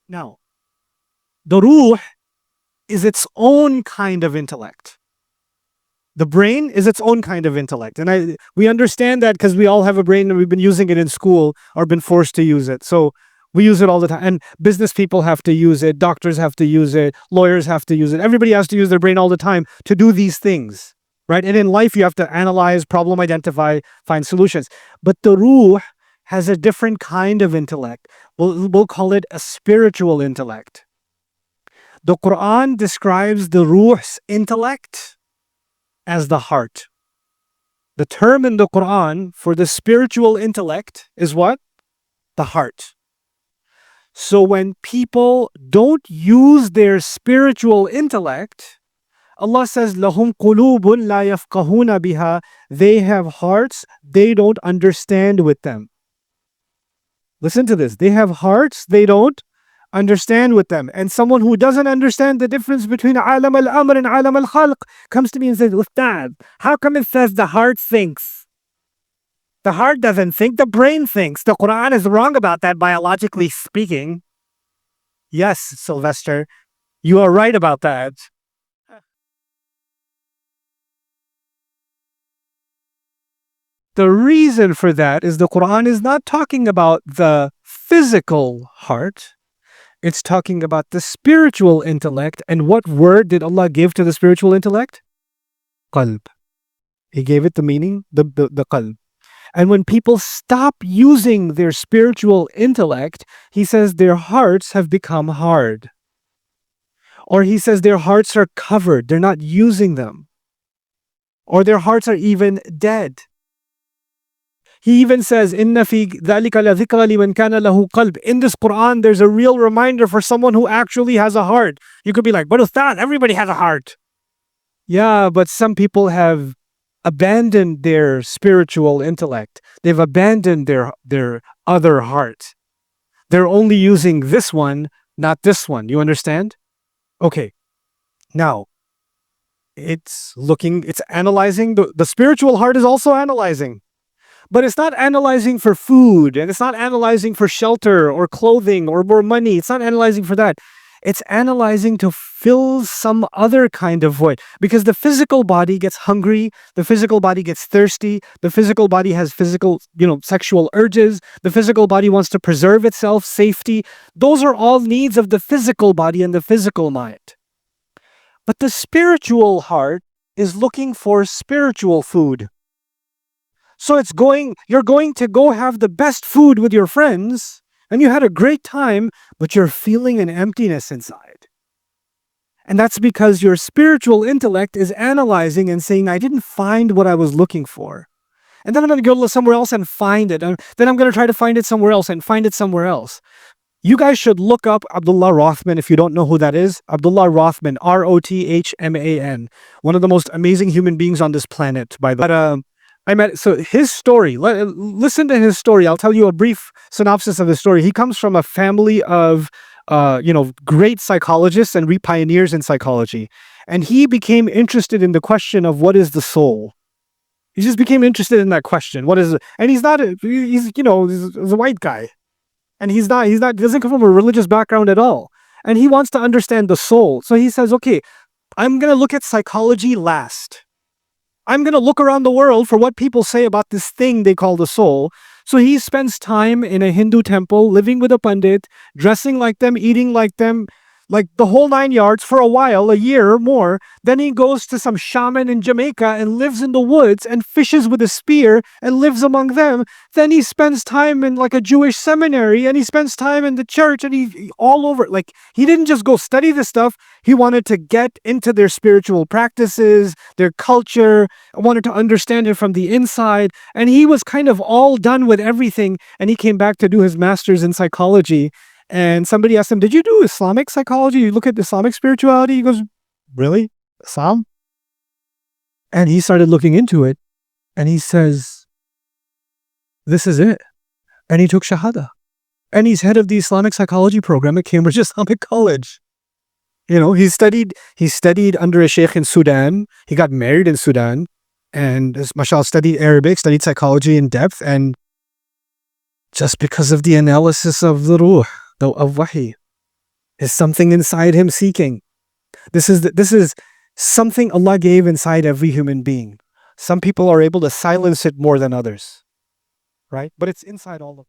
Now, the ruh is its own kind of intellect. The brain is its own kind of intellect. And we understand that because we all have a brain and we've been using it in school or been forced to use it. So we use it all the time. And business people have to use it, doctors have to use it, lawyers have to use it. Everybody has to use their brain all the time to do these things, right? And in life, you have to analyze, problem identify, find solutions. But the ruh has a different kind of intellect. We'll call it a spiritual intellect. The Quran describes the ruh's intellect as the heart. The term in the Quran for the spiritual intellect is what? The heart. So when people don't use their spiritual intellect, Allah says, "Lahum qulubun la yafqahuna biha." They have hearts they don't understand with them. Listen to this. They have hearts they don't understand with them. And someone who doesn't understand the difference between alam al-amr and alam al-khalq comes to me and says, "Ustad, how come it says the heart thinks? The heart doesn't think, the brain thinks. The Quran is wrong about that, biologically speaking." Yes, Sylvester, you are right about that. The reason for that is the Quran is not talking about the physical heart. It's talking about the spiritual intellect. And what word did Allah give to the spiritual intellect? Qalb. He gave it the meaning, the qalb. And when people stop using their spiritual intellect, he says their hearts have become hard. Or he says their hearts are covered, they're not using them. Or their hearts are even dead. He even says, "Inna fi dhalika la dhikra liman kana lahu qalb." In this Quran, there's a real reminder for someone who actually has a heart. You could be like, "But Ustad, everybody has a heart." Yeah, but some people have abandoned their spiritual intellect. They've abandoned their other heart. They're only using this one, not this one. You understand? Okay. Now, it's analyzing. The spiritual heart is also analyzing. But it's not analyzing for food, and it's not analyzing for shelter or clothing or more money. It's not analyzing for that. It's analyzing to fill some other kind of void. Because the physical body gets hungry, the physical body gets thirsty, the physical body has physical, sexual urges, the physical body wants to preserve itself, safety. Those are all needs of the physical body and the physical mind. But the spiritual heart is looking for spiritual food. So you're going to go have the best food with your friends, and you had a great time, but you're feeling an emptiness inside. And that's because your spiritual intellect is analyzing and saying, "I didn't find what I was looking for. And then I'm going to go somewhere else and find it. And then I'm going to try to find it somewhere else and find it somewhere else." You guys should look up Abdullah Rothman if you don't know who that is. Abdullah Rothman, Rothman. One of the most amazing human beings on this planet, by the way. So his story, listen to his story. I'll tell you a brief synopsis of his story. He comes from a family of, great psychologists and pioneers in psychology. And he became interested in the question of what is the soul. He just became interested in that question. What is it? And he's a white guy. And he doesn't come from a religious background at all. And he wants to understand the soul. So he says, okay, I'm going to look at psychology last. I'm going to look around the world for what people say about this thing they call the soul. So he spends time in a Hindu temple, living with a pandit, dressing like them, eating like them, like the whole 9 yards for a while, a year or more. Then he goes to some shaman in Jamaica and lives in the woods and fishes with a spear and lives among them. Then he spends time in like a Jewish seminary, and he spends time in the church, and he all over. Like, he didn't just go study this stuff. He wanted to get into their spiritual practices, their culture, wanted to understand it from the inside. And he was kind of all done with everything. And he came back to do his master's in psychology. And somebody asked him, "Did you do Islamic psychology? You look at Islamic spirituality?" He goes, "Really? Islam?" And he started looking into it. And he says, "This is it." And he took Shahada. And he's head of the Islamic psychology program at Cambridge Islamic College. He studied under a sheikh in Sudan. He got married in Sudan. And mashallah, studied Arabic, studied psychology in depth. And just because of the analysis of the ruh, of wahi, is something inside him seeking. This is something Allah gave inside every human being. Some people are able to silence it more than others, right? But it's inside all of